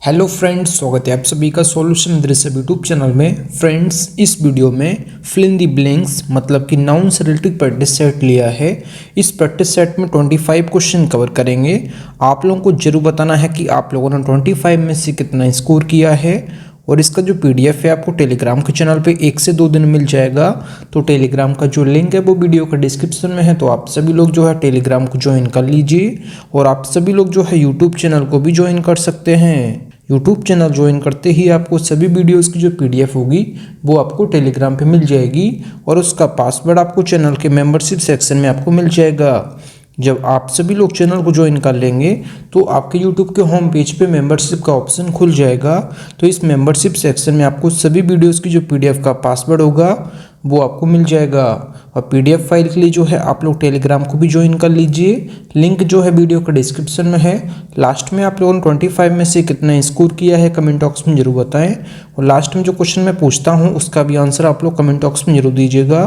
Hello friends, स्वागत है आप सभी का सॉल्यूशन दृश्य यूट्यूब चैनल में। फ्रेंड्स, इस वीडियो में फिल इन दी ब्लैंक्स मतलब कि नाउन से रिलेटेड प्रैक्टिस सेट लिया है। इस प्रैक्टिस सेट में 25 क्वेश्चन कवर करेंगे। आप लोगों को जरूर बताना है कि आप लोगों ने 25 में से कितना स्कोर किया है। और इसका जो पीडीएफ है आपको टेलीग्राम के चैनल पे 1 से 2 दिन मिल जाएगा। तो टेलीग्राम का जो लिंक है वो वीडियो का डिस्क्रिप्शन में है, तो आप सभी लोग जो है टेलीग्राम को ज्वाइन कर लीजिए। और आप सभी लोग जो है यूट्यूब चैनल को भी ज्वाइन कर सकते हैं। यूट्यूब चैनल ज्वाइन करते ही आपको सभी वीडियोस की जो पीडीएफ होगी वो आपको टेलीग्राम पे मिल जाएगी और उसका पासवर्ड आपको चैनल के मेंबरशिप सेक्शन में आपको मिल जाएगा। जब आप सभी लोग चैनल को ज्वाइन कर लेंगे तो आपके यूट्यूब के होम पेज पे मेंबरशिप का ऑप्शन खुल जाएगा। तो इस मेंबरशिप सेक्शन में आपको सभी वीडियोस की जो पीडीएफ का पासवर्ड होगा वो आपको मिल जाएगा। और पीडीएफ फाइल के लिए जो है आप लोग टेलीग्राम को भी ज्वाइन कर लीजिए। लिंक जो है वीडियो का डिस्क्रिप्शन में है। लास्ट में आप लोगों ने 25 में से कितना स्कोर किया है कमेंट बॉक्स में जरूर बताएं। और लास्ट में जो क्वेश्चन मैं पूछता हूँ उसका भी आंसर आप लोग कमेंट बॉक्स में जरूर दीजिएगा।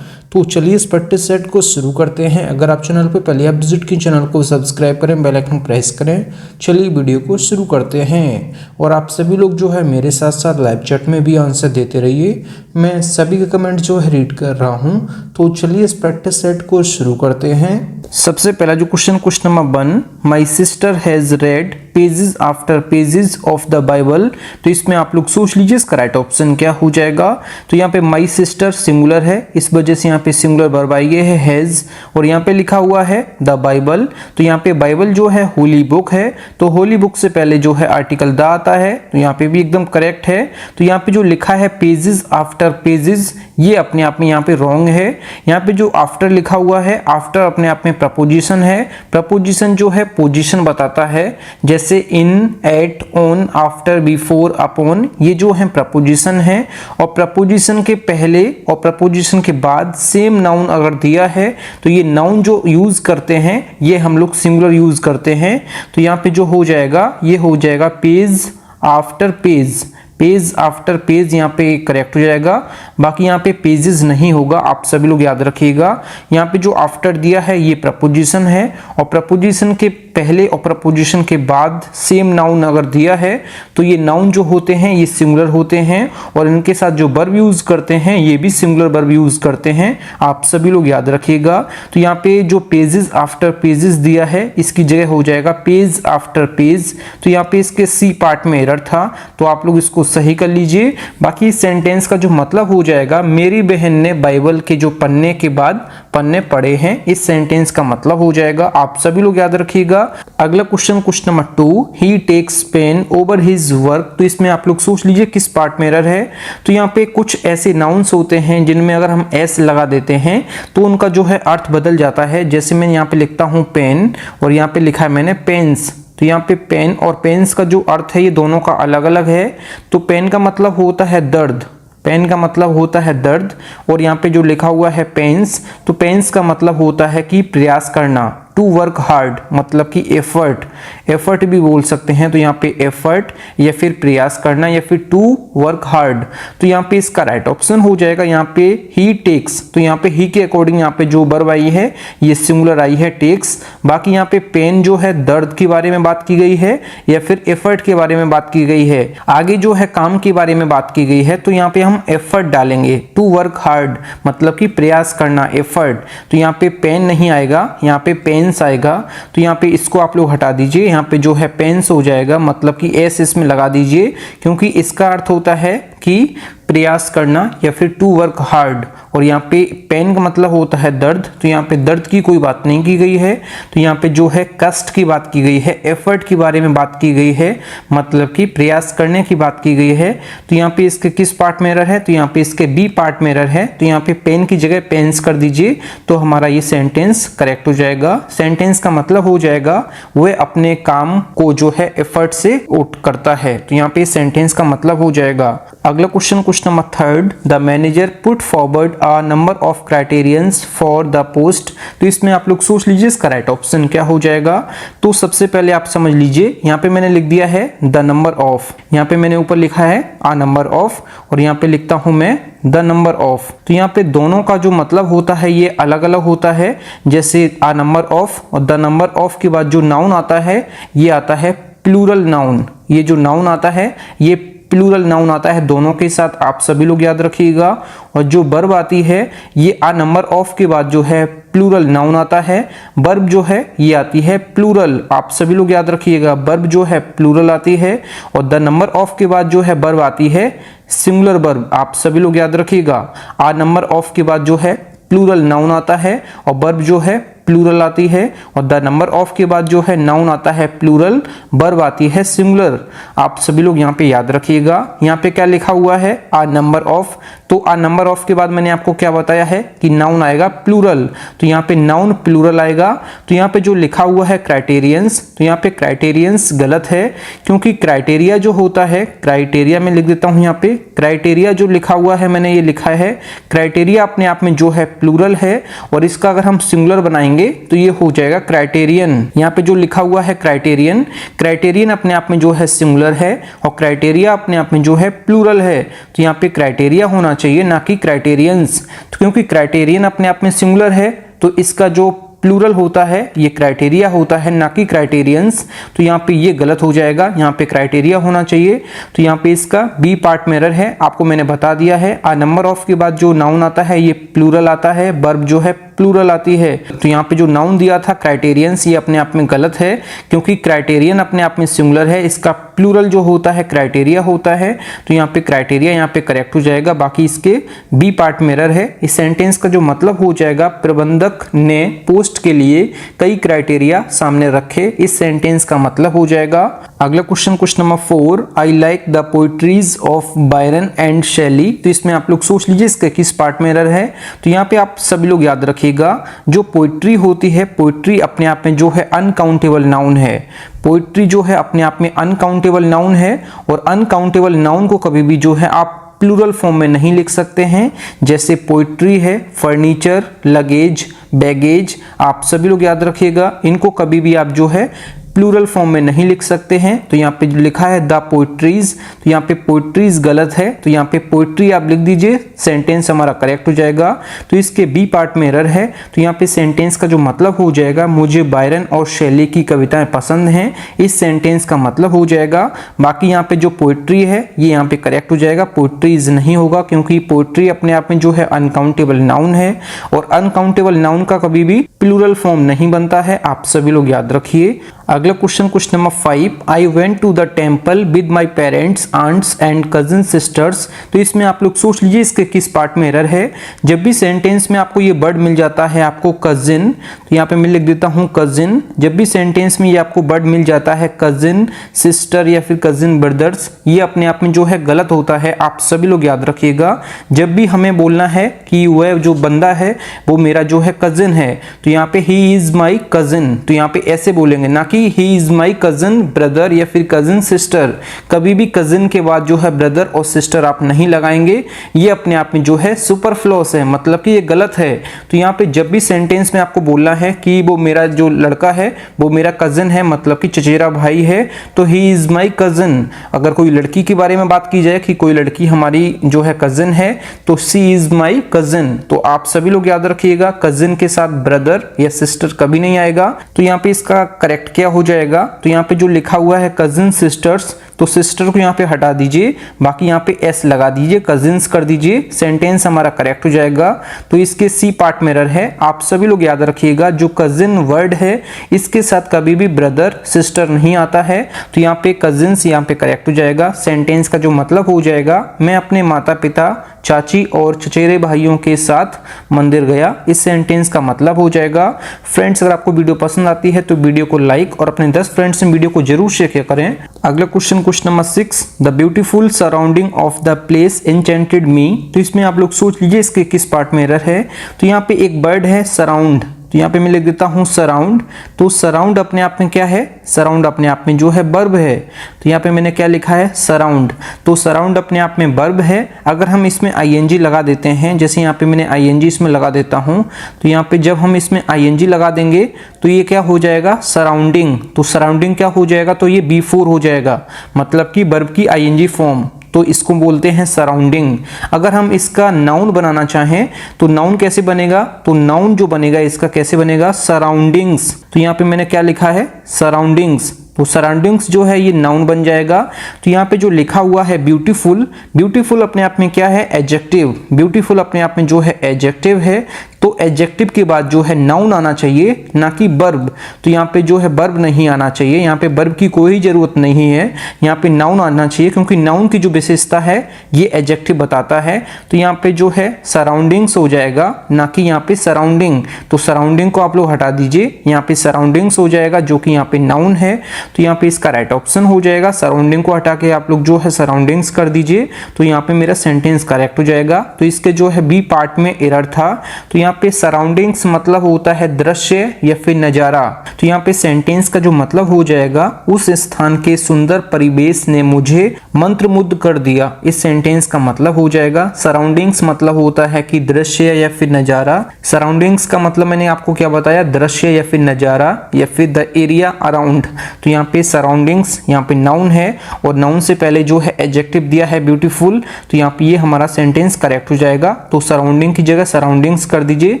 तो चलिए इस प्रैक्टिस सेट को शुरू करते हैं। अगर आप चैनल पर पहले आप विजिट की चैनल को सब्सक्राइब करें, बेल आइकन प्रेस करें। चलिए वीडियो को शुरू करते हैं। और आप सभी लोग जो है मेरे साथ साथ लाइव चैट में भी आंसर देते रहिए। मैं सभी के कमेंट जो है रीड कर रहा हूं। तो चलिए इस प्रैक्टिस सेट को शुरू करते हैं। सबसे पहला जो question number 1, my sister has red pages after pages of the Bible. तो इसमें आप लोग सोच लीजिए इसका राइट ऑप्शन क्या हो जाएगा। तो यहाँ पे माई सिस्टर सिंगुलर है, इस वजह से यहाँ पे सिंगुलर वर्ब आई है हैज। और यहाँ पे लिखा हुआ है द बाइबल। तो यहाँ पे बाइबल जो है होली बुक है, तो होली बुक से पहले जो है आर्टिकल द आता है। तो यहाँ पे भी एकदम करेक्ट है। तो यहाँ पे जो लिखा है पेजेस आफ्टर पेजेस, ये अपने आप में यहाँ पे रॉन्ग है। यहाँ पे जो आफ्टर लिखा हुआ है, आफ्टर अपने आप में प्रपोजिशन है। प्रपोजिशन जो है पोजीशन बताता है, जैसे in, at, on, after, before, upon, ये जो है प्रपोजिशन है। और प्रपोजिशन के पहले और प्रपोजिशन के बाद सेम नाउन अगर दिया है तो ये नाउन जो यूज करते हैं ये हम लोग सिंगुलर यूज करते हैं। तो यहाँ पे जो हो जाएगा ये हो जाएगा page after page. Page after page यहाँ पे करेक्ट हो जाएगा। बाकी यहाँ पे पेजेस नहीं होगा, आप सभी लोग याद रखिएगा। यहाँ पे जो आफ्टर दिया है ये प्रपोजिशन है और प्रपोजिशन के पहले और प्रपोजिशन के बाद सेम नाउन अगर दिया है तो ये नाउन जो होते हैं ये सिंगुलर होते हैं और इनके साथ जो वर्ब यूज करते हैं ये भी सिंगुलर वर्ब यूज करते हैं, आप सभी लोग याद रखिएगा। तो यहाँ पे जो पेजेस आफ्टर पेजेस दिया है इसकी जगह हो जाएगा पेज आफ्टर पेज। तो यहाँ पे इसके सी पार्ट में एरर था, तो आप लोग इसको सही कर लीजिए। बाकी इस सेंटेंस का जो मतलब हो जाएगा, मेरी बहन ने बाइबल के जो पन्ने के बाद पन्ने पढ़े हैं, इस सेंटेंस का मतलब हो जाएगा। आप सभी लोग याद रखिएगा। अगला question number 2, he takes pains over his work. तो इसमें आप लोग सोच लीजिए किस पार्ट में एरर है। तो यहाँ पे कुछ ऐसे नाउन्स होते हैं जिनमें अगर हम एस लगा देते हैं तो उनका जो है अर्थ बदल जाता है। जैसे मैं यहाँ पे लिखता हूँ पेन और यहाँ पे लिखा है मैंने पेन्स। तो यहाँ पे पेन और पेन्स का जो अर्थ है ये दोनों का अलग अलग है। तो पेन का मतलब होता है दर्द, पेन का मतलब होता है दर्द। और यहाँ पे जो लिखा हुआ है पेंस, तो पेंस का मतलब होता है कि प्रयास करना, टू वर्क हार्ड, मतलब कि एफर्ट, एफर्ट भी बोल सकते हैं। तो यहाँ पे एफर्ट या फिर प्रयास करना या फिर टू वर्क हार्ड। तो यहाँ पे इसका राइट ऑप्शन हो जाएगा यहाँ पे ही टेक्स। तो यहाँ पे ही के अकॉर्डिंग यहाँ पे जो वर्ब आई है ये सिंगुलर आई है टेक्स। बाकी यहाँ पे पेन जो है दर्द के बारे में बात की गई है या फिर एफर्ट के बारे में बात की गई है। आगे जो है काम के बारे में बात की गई है, तो यहाँ पे हम एफर्ट डालेंगे, टू वर्क हार्ड मतलब कि प्रयास करना, एफर्ट। तो यहाँ पे पेन नहीं आएगा, यहाँ पे पेन्स आएगा। तो यहाँ पे इसको आप लोग हटा दीजिए, यहाँ पे जो है पेन्स हो जाएगा, मतलब कि एस इसमें लगा दीजिए, क्योंकि इसका अर्थ होता है कि प्रयास करना या फिर टू वर्क हार्ड। और यहाँ पे पेन का मतलब होता है दर्द, तो यहाँ पे दर्द की कोई बात नहीं की गई है। तो यहाँ पे जो है कष्ट की बात की गई है, एफर्ट के बारे में बात की गई है, मतलब कि प्रयास करने की बात की गई है। तो यहाँ पे इसके किस पार्ट में एरर है, तो यहाँ पे इसके बी पार्ट में एरर है। तो यहाँ पे पेन की जगह पेन्स कर दीजिए, तो हमारा ये सेंटेंस करेक्ट हो जाएगा। सेंटेंस का मतलब हो जाएगा वह अपने काम को जो है एफर्ट से करता है। तो यहाँ पे सेंटेंस का मतलब हो जाएगा। अगला question number 3, the manager put forward a number of criterions for the post. तो इसमें आप लोग सोच लीजिए इसका राइट ऑप्शन क्या हो जाएगा। तो सबसे पहले आप समझ लीजिए, यहाँ पे मैंने लिख दिया है द नंबर ऑफ, यहाँ पे मैंने ऊपर लिखा है अ नंबर ऑफ और यहाँ पे लिखता हूं मैं द नंबर ऑफ। तो यहाँ पे दोनों का जो मतलब होता है ये अलग अलग होता है। जैसे अ नंबर ऑफ और द नंबर ऑफ के बाद जो नाउन आता है ये आता है प्लूरल नाउन, ये जो नाउन आता है ये प्लूरल नाउन आता है दोनों के साथ, आप सभी लोग याद रखिएगा। और जो वर्ब आती है ये आ नंबर ऑफ के बाद जो है प्लूरल नाउन आता है। वर्ब जो है ये आती है प्लूरल, आप सभी लोग याद रखिएगा, वर्ब जो है प्लूरल आती है। और द नंबर ऑफ के बाद जो है वर्ब आती है सिंगुलर वर्ब, आप सभी लोग याद रखिएगा। आ नंबर ऑफ के बाद जो है प्लूरल नाउन आता है और वर्ब जो है प्लूरल आती है। और द नंबर ऑफ के बाद जो है नाउन आता है प्लूरल, वर्ब आती है सिंगुलर, आप सभी लोग यहाँ पे याद रखिएगा। यहाँ पे क्या लिखा हुआ है आ नंबर ऑफ, तो आ नंबर ऑफ के बाद मैंने आपको क्या बताया है कि नाउन आएगा प्लूरल, तो यहाँ पे नाउन प्लूरल आएगा। तो यहाँ पे जो लिखा हुआ है क्राइटेरियंस, तो यहाँ पे क्राइटेरियंस गलत है, क्योंकि क्राइटेरिया जो होता है, क्राइटेरिया में लिख देता हूँ यहाँ पे, क्राइटेरिया जो लिखा हुआ है मैंने ये लिखा है क्राइटेरिया अपने आप में जो है प्लूरल है, और इसका अगर हम सिंगुलर बनाएंगे तो ये हो जाएगा क्राइटेरियन। यहाँ पे जो लिखा हुआ है क्राइटेरियन, क्राइटेरियन अपने आप में जो है सिंगुलर है और क्राइटेरिया अपने आप में जो है प्लूरल है, तो यहाँ पे क्राइटेरिया होना चाहिए ना कि क्राइटेरियंस। तो क्योंकि क्राइटेरियन अपने आप में सिंगुलर है तो इसका जो प्लूरल होता है ये क्राइटेरिया होता है ना कि क्राइटेरियंस, तो यहाँ पे ये गलत हो जाएगा, यहाँ पे क्राइटेरिया होना चाहिए। तो यहाँ पे इसका बी पार्ट में एरर है, आपको मैंने बता दिया है। आ नंबर ऑफ के बाद जो नाउन आता है ये प्लूरल आता है, वर्ब जो है प्लूरल आती है। तो यहाँ पे जो नाउन दिया था क्राइटेरियंस ये अपने आप में गलत है, क्योंकि क्राइटेरियन अपने आप में सिंगुलर है, इसका प्लूरल जो होता है क्राइटेरिया होता है। तो यहाँ पे क्राइटेरिया यहाँ पे करेक्ट हो जाएगा, बाकी इसके बी पार्ट में एरर है। इस सेंटेंस का जो मतलब हो जाएगा प्रबंधक ने पोस्ट के लिए कई क्राइटेरिया सामने रखे, इस सेंटेंस का मतलब हो जाएगा। अगला question, question number 4, I like the poetries of Byron and Shelley. तो इसमें आप लोग सोच लीजिए इसके किस पार्ट में एरर है। तो यहाँ पे आप सभी लोग याद रखिएगा, जो पोइट्री होती है, पोइट्री अपने आप में जो है अनकाउंटेबल नाउन है। पोइट्री जो है अपने आप में अनकाउंटेबल नाउन है, और अनकाउंटेबल नाउन को कभी भी जो है आप प्लूरल फॉर्म में नहीं लिख सकते हैं। जैसे पोइट्री है फर्नीचर, लगेज, बैगेज, आप सभी लोग याद रखिएगा, इनको कभी भी आप जो है प्लूरल फॉर्म में नहीं लिख सकते हैं। तो यहाँ पे जो लिखा है द पोइट्रीज, तो यहाँ पे पोइट्रीज गलत है, तो यहाँ पे पोइट्री आप लिख दीजिए, सेंटेंस हमारा करेक्ट हो जाएगा। तो इसके बी पार्ट में एरर है, तो यहाँ पे सेंटेंस का जो मतलब हो जाएगा मुझे बायरन और शेली की कविताएं पसंद हैं, इस सेंटेंस का मतलब हो जाएगा। बाकी यहाँ पे जो पोइट्री है ये यहाँ पे करेक्ट हो जाएगा, पोइट्रीज नहीं होगा, क्योंकि पोइट्री अपने आप में जो है अनकाउंटेबल नाउन है, और अनकाउंटेबल नाउन का कभी भी प्लूरल फॉर्म नहीं बनता है, आप सभी लोग याद रखिए। अगला question, question number 5, I went to the temple with my parents, aunts and cousin sisters. तो इसमें आप लोग सोच लीजिए इसके किस पार्ट में एरर है। जब भी सेंटेंस में आपको ये वर्ड मिल जाता है आपको कजिन, तो यहाँ पे मैं लिख देता हूँ कजिन। जब भी सेंटेंस में ये आपको वर्ड मिल जाता है कजिन, सिस्टर या फिर कजिन ब्रदर्स, ये अपने आप में जो है गलत होता है, आप सभी लोग याद रखिएगा। जब भी हमें बोलना है कि वह जो बंदा है वो मेरा जो है कजिन है, तो यहाँ पे ही इज माई कजिन, तो यहाँ पे ऐसे बोलेंगे, ना कि he is my cousin brother या फिर कजिन सिस्टर। कभी भी कजिन के बाद जो है ब्रदर और सिस्टर आप नहीं लगाएंगे, ये अपने आप में जो है सुपरफ्लूअस है, मतलब कि ये गलत है। तो यहाँ पे जब भी सेंटेंस में आपको बोलना है कि वो मेरा जो लड़का है वो मेरा कजिन है, मतलब कि चचेरा भाई है, तो ही इज माई कजिन। अगर कोई लड़की के बारे में बात की जाए कि कोई लड़की हमारी जो है कजिन है, तो सी इज माई कजिन। तो आप सभी लोग याद रखिएगा, कजिन के साथ ब्रदर या सिस्टर कभी नहीं आएगा। तो यहाँ पे इसका करेक्ट क्या हो जाएगा, तो यहाँ पे जो लिखा हुआ है कजिन सिस्टर्स, तो सिस्टर को यहाँ पे हटा दीजिए, बाकी यहाँ पे एस लगा दीजिए, कजिन्स कर दीजिए, सेंटेंस हमारा करेक्ट हो जाएगा। तो इसके सी पार्ट में एरर है, आप सभी लोग याद रखिएगा, जो कजिन वर्ड है इसके साथ कभी भी ब्रदर सिस्टर नहीं आता है, तो यहाँ पे कजिन्स यहाँ पे करेक्ट हो जाएगा। सेंटेंस का जो मतलब हो जाएगा, मैं अपने माता पिता, चाची और चचेरे भाइयों के साथ मंदिर गया, इस सेंटेंस का मतलब हो जाएगा। फ्रेंड्स, अगर आपको वीडियो पसंद आती है तो वीडियो को लाइक और अपने 10 फ्रेंड्स में वीडियो को जरूर शेयर करें। अगला question, question number 6, the beautiful surrounding of the place enchanted me. तो इसमें आप लोग सोच लीजिए इसके किस पार्ट में एरर है। तो यहाँ पे एक वर्ड है सराउंड, तो यहाँ पे मैं लिख देता हूँ सराउंड। तो सराउंड अपने आप में क्या है, सराउंड अपने आप में जो है वर्ब है, तो यहाँ पे मैंने क्या लिखा है सराउंड। तो सराउंड अपने आप में वर्ब है, अगर हम इसमें आईएनजी लगा देते हैं, जैसे यहाँ पे मैंने आईएनजी इसमें लगा देता हूँ, तो यहाँ पे जब हम इसमें आईएनजी लगा देंगे तो ये क्या हो जाएगा सराउंडिंग। तो सराउंडिंग क्या हो जाएगा, तो ये बी4 हो जाएगा, मतलब कि वर्ब की आईएनजी फॉर्म, तो इसको बोलते हैं सराउंडिंग। अगर हम इसका नाउन बनाना चाहें तो नाउन कैसे बनेगा, तो नाउन जो बनेगा इसका कैसे बनेगा, सराउंडिंग्स। तो यहाँ पे मैंने क्या लिखा है सराउंडिंग्स, तो सराउंडिंग्स जो है ये नाउन बन जाएगा। तो यहाँ पे जो लिखा हुआ है ब्यूटीफुल, ब्यूटीफुल अपने आप में क्या है, एडजेक्टिव। ब्यूटीफुल अपने आप में जो है एडजेक्टिव है, तो एडजेक्टिव के बाद जो है नाउन आना चाहिए, ना कि वर्ब। तो यहाँ पे जो है वर्ब नहीं आना चाहिए, यहाँ पे वर्ब की कोई जरूरत नहीं है, यहाँ पे नाउन आना चाहिए, क्योंकि नाउन की जो विशेषता है ये एडजेक्टिव बताता है। तो यहाँ पे जो है सराउंडिंग्स हो जाएगा, ना कि यहाँ पे सराउंडिंग। तो सराउंडिंग को आप लोग हटा दीजिए, यहाँ पे सराउंडिंग्स हो जाएगा जो कि यहाँ पे नाउन है। तो यहाँ पे इसका राइट ऑप्शन हो जाएगा, सराउंडिंग को हटा के आप लोग जो है सराउंडिंग्स कर दीजिए, तो यहाँ पे मेरा सेंटेंस करेक्ट हो जाएगा। तो इसके जो है बी पार्ट में एरर था। तो यहाँ पे सराउंडिंग्स मतलब होता है दृश्य या फिर नजारा। तो यहाँ पे सेंटेंस का जो मतलब हो जाएगा, उस स्थान के सुंदर परिवेश ने मुझे मंत्रमुग्ध कर दिया। इस सेंटेंस का मतलब हो जाएगा सराउंडिंग्स मतलब होता है कि दृश्य या फिर नजारा। सराउंडिंग्स का मतलब मैंने आपको क्या बताया, दृश्य या फिर नजारा या फिर द एरिया अराउंड। तो यहाँ पे सराउंडिंग्स यहाँ पे नाउन है, और नाउन से पहले जो है एडजेक्टिव दिया है ब्यूटीफुल। तो यहाँ पे ये हमारा सेंटेंस करेक्ट हो जाएगा। तो सराउंडिंग की जगह सराउंडिंग्स कर दीजिए,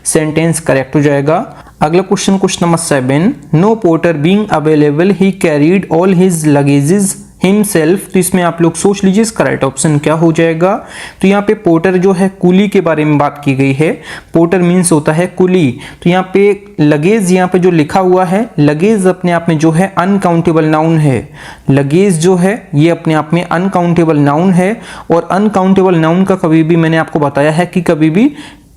सेंटेंस करेक्ट हो जाएगा। अगला question, question number 7, no porter being available he carried all his luggages himself. तो इसमें आप लोग सोच लीजिए इसका राइट ऑप्शन क्या हो जाएगा। तो यहाँ पे पोर्टर जो है कुली के बारे में बात की गई है। पोर्टर मीन्स होता है कुली। तो यहाँ पे लगेज, यहाँ पे जो लिखा हुआ है लगेज अपने आप में जो है अनकाउंटेबल नाउन है। लगेज जो है ये अपने आप में अनकाउंटेबल नाउन है, और अनकाउंटेबल नाउन का कभी भी मैंने आपको बताया है कि कभी भी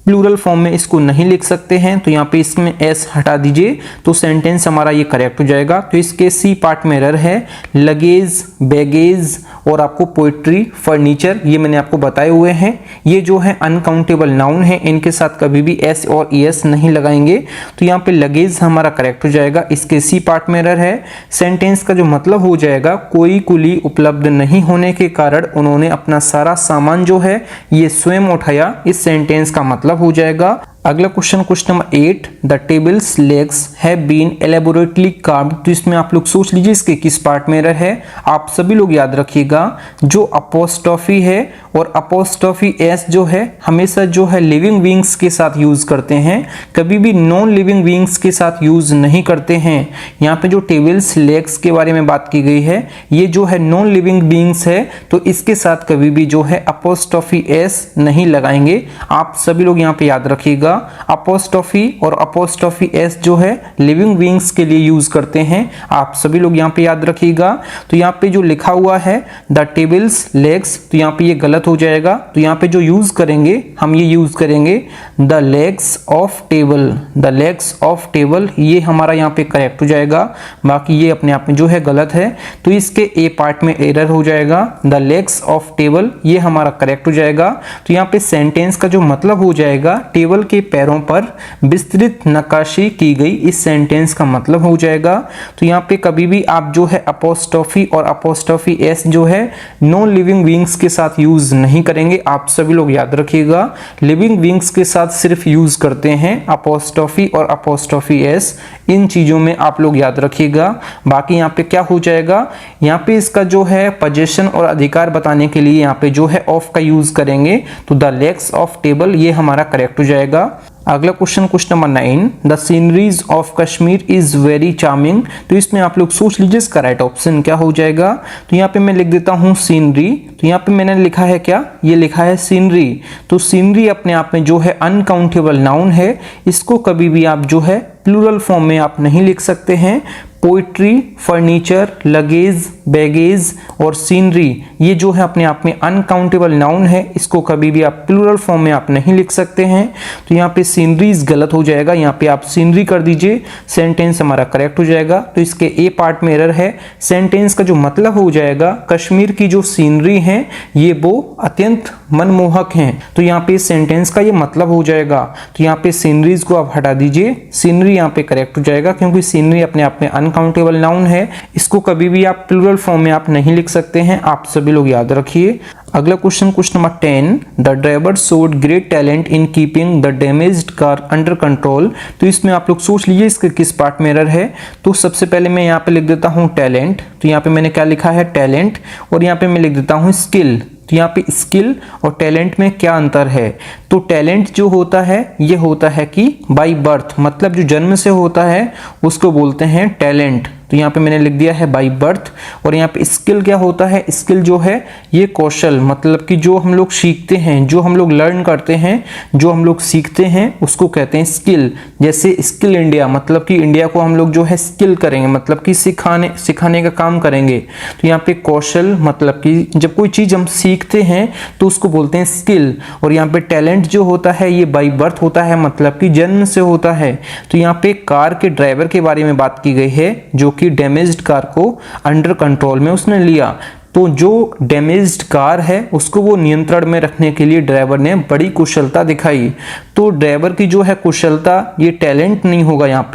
प्लूरल फॉर्म में इसको नहीं लिख सकते हैं। तो यहाँ पे इसमें एस हटा दीजिए, तो सेंटेंस हमारा ये करेक्ट हो जाएगा। तो इसके सी पार्ट में एरर है, लगेज, बैगेज और आपको पोइट्री, फर्नीचर, ये मैंने आपको बताए हुए हैं। ये जो है अनकाउंटेबल नाउन है, इनके साथ कभी भी एस और एस नहीं लगाएंगे। तो यहाँ पे लगेज हमारा करेक्ट हो जाएगा। इसके सी पार्ट में एरर है। सेंटेंस का जो मतलब हो जाएगा, कोई कुली उपलब्ध नहीं होने के कारण उन्होंने अपना सारा सामान जो है ये स्वयं उठाया। इस सेंटेंस का मतलब हो जाएगा। अगला question, question number 8, the tables legs have been elaborately carved. तो इसमें आप लोग सोच लीजिए इसके किस पार्ट में एरर है। आप सभी लोग याद रखिएगा, जो अपोस्ट्रोफी है और अपोस्ट्रोफी एस जो है हमेशा जो है लिविंग बीइंग्स के साथ यूज करते हैं, कभी भी नॉन लिविंग बीइंग्स के साथ यूज नहीं करते हैं। यहाँ पे जो टेबल्स लेग्स के बारे में बात की गई है, ये जो है नॉन लिविंग बीइंग्स है, तो इसके साथ कभी भी जो है अपोस्ट्रोफी एस नहीं लगाएंगे। आप सभी लोग यहाँ पे याद रखिएगा, अपोस्ट्रोफी और अपोस्ट्रोफी एस जो है लिविंग बीइंग्स के लिए यूज करते हैं। आप सभी लोग यहाँ पे याद रखिएगा। तो यहाँ पे जो लिखा हुआ है द टेबल्स लेग्स, तो यहाँ पे ये गलत हो जाएगा। तो यहाँ पे जो यूज करेंगे हम, ये यूज करेंगे the legs of table. The legs of table ये हमारा यहाँ पे करेक्ट हो जाएगा। बाकी ये अपने आप में जो है गलत है, तो इसके ए पार्ट में एरर हो जाएगा। द लेग्स ऑफ टेबल ये हमारा करेक्ट हो जाएगा। तो यहाँ पे सेंटेंस का जो मतलब हो जाएगा, टेबल के पैरों पर विस्तृत नक्काशी की गई। इस सेंटेंस का मतलब हो जाएगा। तो यहाँ पे कभी भी आप जो है अपोस्ट्रोफी और अपोस्ट्रोफी एस जो है नॉन लिविंग बीइंग्स के साथ यूज नहीं करेंगे। आप सभी लोग याद रखिएगा, लिविंग बीइंग्स के साथ सिर्फ यूज करते हैं अपोस्ट्रोफी और अपोस्ट्रोफी एस। इन चीजों में आप लोग याद रखिएगा। बाकी यहाँ पे क्या हो जाएगा, यहाँ पे इसका जो है पोजीशन और अधिकार बताने के लिए यहाँ पे जो है ऑफ का यूज करेंगे। तो द लेग्स ऑफ टेबल ये हमारा करेक्ट हो जाएगा। अगला question, question number 9, the sceneries of Kashmir is very charming. तो इसमें आप लोग सोच लीजिए इसका राइट ऑप्शन क्या हो जाएगा। तो यहाँ पे मैं लिख देता हूँ सीनरी। तो यहाँ पे मैंने लिखा है क्या, ये लिखा है सीनरी। तो सीनरी अपने आप में जो है अनकाउंटेबल नाउन है, इसको कभी भी आप जो है प्लूरल फॉर्म में आप नहीं लिख सकते हैं। पोइट्री, फर्नीचर, लगेज, बैगेज और सीनरी ये जो है अपने आप में अनकाउंटेबल नाउन है, इसको कभी भी आप प्लूरल फॉर्म में आप नहीं लिख सकते हैं। तो यहाँ पे सीनरीज गलत हो जाएगा, यहाँ पे आप सीनरी कर दीजिए, सेंटेंस हमारा करेक्ट हो जाएगा। तो इसके ए पार्ट में एरर है। सेंटेंस का जो मतलब हो जाएगा, कश्मीर की जो सीनरी है ये वो अत्यंत मनमोहक हैं। तो यहाँ पे सेंटेंस का ये मतलब हो जाएगा। तो यहाँ पे सीनरीज को आप हटा दीजिए, सीनरी यहाँ पे करेक्ट हो जाएगा, क्योंकि सीनरी अपने आप में अनकाउंटेबल नाउन है, इसको कभी भी आप प्लूरल फॉर्म में आप नहीं लिख सकते हैं। आप सभी लोग याद रखिए। अगला question, question number 10, the driver showed great talent in keeping the damaged car under control. तो इसमें आप लोग सोच लीजिए इसके किस पार्ट में एरर है। तो सबसे पहले मैं यहाँ पे लिख देता हूँ टैलेंट। तो यहाँ पे मैंने क्या लिखा है, टैलेंट, और यहाँ पे मैं लिख देता हूँ स्किल। तो यहाँ पे स्किल और टैलेंट में क्या अंतर है। तो टैलेंट जो होता है ये होता है कि बाय बर्थ, मतलब जो जन्म से होता है उसको बोलते हैं टैलेंट। तो तो यहाँ पे मैंने लिख दिया है बाई बर्थ। और यहाँ पे स्किल क्या होता है, स्किल जो है ये कौशल, मतलब कि जो हम लोग सीखते हैं, जो हम लोग लर्न करते हैं, जो हम लोग सीखते हैं उसको कहते हैं स्किल। जैसे स्किल इंडिया, मतलब कि इंडिया को हम लोग जो है स्किल करेंगे, मतलब कि सिखाने का काम करेंगे। तो यहाँ पे कौशल मतलब कि जब कोई चीज हम सीखते हैं तो उसको बोलते हैं स्किल। और यहाँ पे टैलेंट जो होता है ये बाई बर्थ होता है, मतलब कि जन्म से होता है। तो यहाँ पे कार के ड्राइवर के बारे में बात की गई है जो कि डैमेज्ड कार को अंडर कंट्रोल में उसने लिया। तो जो डैमेज्ड कार है उसको वो नियंत्रण में रखने के लिए ड्राइवर ने बड़ी कुशलता दिखाई। तो ड्राइवर की जो है कुशलता, ये टैलेंट नहीं होगा, यहाँ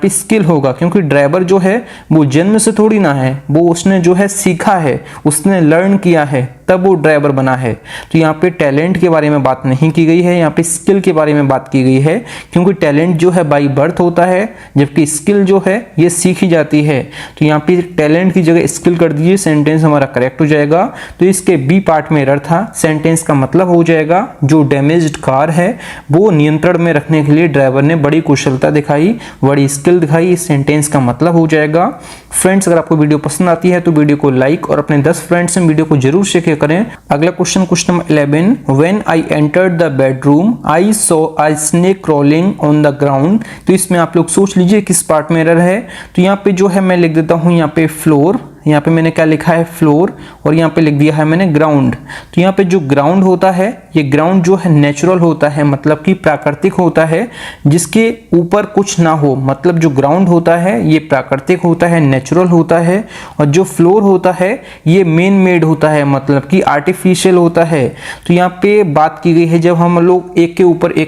पे स्किल होगा, क्योंकि ड्राइवर जो है वो जन्म से थोड़ी ना है, वो उसने जो है सीखा है, उसने लर्न किया है, तब वो ड्राइवर बना है। तो यहाँ पे टैलेंट के बारे में बात नहीं की गई है, यहाँ पे स्किल के बारे में बात की गई है, क्योंकि टैलेंट जो है बाई बर्थ होता है, जबकि स्किल जो है ये सीखी जाती है। तो यहाँ पे टैलेंट की जगह स्किल कर दीजिए, सेंटेंस हमारा करेक्ट हो जाएगा। तो इसके बी पार्ट में एरर था। सेंटेंस का मतलब हो जाएगा जो डैमेज्ड कार है वो नियंत्रण में रखने के लिए ड्राइवर ने बड़ी कुशलता दिखाई, बड़ी स्किल दिखाई। इस सेंटेंस का मतलब हो जाएगा। फ्रेंड्स, अगर आपको वीडियो पसंद आती है तो वीडियो को लाइक और अपने 10 फ्रेंड्स से वीडियो को जरूर शेयर करें। अगला question number 11, when I entered the bedroom I saw a snake crawling on the ground. तो इसमें आप लोग सोच लीजिए किस पार्ट में एरर है। तो यहाँ पे जो है मैं लिख देता हूँ यहाँ पे फ्लोर, यहाँ पे मैंने क्या लिखा है फ्लोर, और यहाँ पे लिख दिया है मैंने ग्राउंड। तो यहाँ पे जो ग्राउंड होता है, ये ग्राउंड जो है नेचुरल होता है, मतलब कि प्राकृतिक होता है, जिसके ऊपर कुछ ना हो। मतलब जो ग्राउंड होता है ये प्राकृतिक होता है, नेचुरल होता है। और जो फ्लोर होता है ये मेन मेड होता है, मतलब कि आर्टिफिशियल होता है। तो यहाँ पे बात की गई है जब हम लोग एक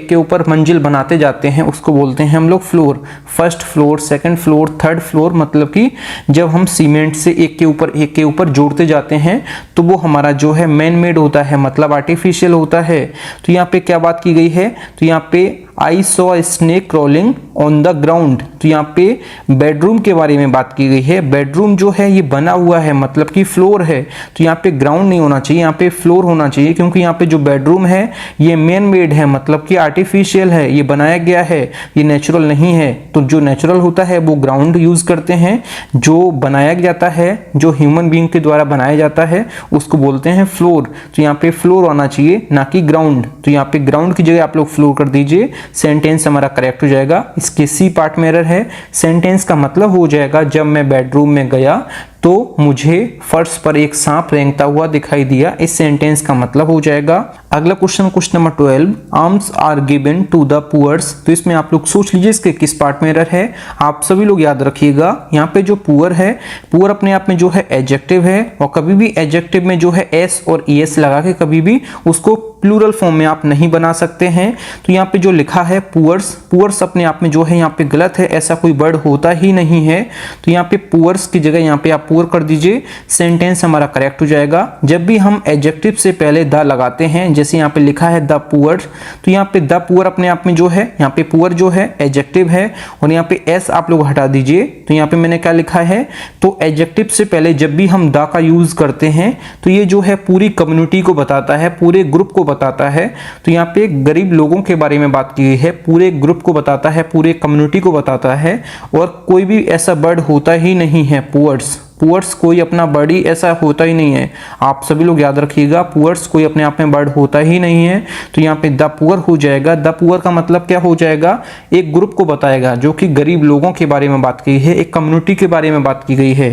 के ऊपर मंजिल बनाते जाते हैं उसको बोलते हैं हम लोग floor. First floor, second floor, third floor, मतलब कि जब हम सीमेंट से एक के ऊपर जोड़ते जाते हैं तो वो हमारा जो है मैन मेड होता है, मतलब आर्टिफिशियल होता है। तो यहाँ पे क्या बात की गई है, तो यहाँ पे I saw a snake crawling on the ground. तो यहाँ पे बेडरूम के बारे में बात की गई है। बेडरूम जो है ये बना हुआ है, मतलब कि फ्लोर है। तो यहाँ पे ग्राउंड नहीं होना चाहिए, यहाँ पे फ्लोर होना चाहिए, क्योंकि यहाँ पे जो बेडरूम है ये मैन मेड है, मतलब कि आर्टिफिशियल है, ये बनाया गया है, ये नेचुरल नहीं है। तो जो नेचुरल होता है वो ग्राउंड यूज करते हैं, जो बनाया जाता है, जो ह्यूमन बीइंग के द्वारा बनाया जाता है उसको बोलते हैं फ्लोर। तो यहाँ पे फ्लोर आना चाहिए, ना कि ग्राउंड। तो यहाँ पे ग्राउंड की जगह आप लोग फ्लोर कर दीजिए, सेंटेंस हमारा करेक्ट हो जाएगा। इसके सी पार्ट में एरर है। सेंटेंस का मतलब हो जाएगा जब मैं बेडरूम में गया तो मुझे फर्श पर एक सांप रेंगता हुआ दिखाई दिया। इस सेंटेंस का मतलब हो जाएगा। अगला question number 12, arms are given to the poors. तो इसमें आप लोग सोच लीजिए इसके किस पार्ट में एरर है। आप सभी लोग याद रखिएगा, यहाँ पे जो पुअर है, पुअर अपने आप में जो है एडजेक्टिव है, और कभी भी एडजेक्टिव में जो है एस और ईएस लगा के कभी भी उसको प्लूरल फॉर्म में आप नहीं बना सकते हैं। तो यहाँ पे जो लिखा है पुअर्स, पुअर्स अपने आप में जो है यहाँ पे गलत है, ऐसा कोई वर्ड होता ही नहीं है। तो यहाँ पे पुअर्स की जगह यहाँ पे आप पुअर कर दीजिए, सेंटेंस हमारा करेक्ट हो जाएगा। जब भी हम एडजेक्टिव से पहले द लगाते हैं, जैसे यहाँ पे लिखा है द पुअर, तो यहाँ पे द पुअर अपने आप में जो है, यहाँ पे पुअर जो है एडजेक्टिव है, और यहाँ पे एस आप लोग हटा दीजिए। तो यहाँ पे मैंने क्या लिखा है, तो एडजेक्टिव से पहले जब भी हम द का यूज करते हैं तो ये जो है पूरी कम्युनिटी को बताता है, पूरे ग्रुप को बताता है। तो यहाँ पे गरीब लोगों के बारे में बात की गई है, पूरे ग्रुप को बताता है, पूरे कम्युनिटी को बताता है। और कोई भी ऐसा वर्ड होता ही नहीं है पुअर्स, पुअर्स कोई अपना वर्ड ही ऐसा होता ही नहीं है। आप सभी लोग याद रखिएगा, पुअर्स कोई अपने आप में वर्ड होता ही नहीं है। तो यहाँ पे द पुअर हो जाएगा। द पुअर का मतलब क्या हो जाएगा, एक ग्रुप को बताएगा जो कि गरीब लोगों के बारे में बात की है, एक कम्युनिटी के बारे में बात की गई है।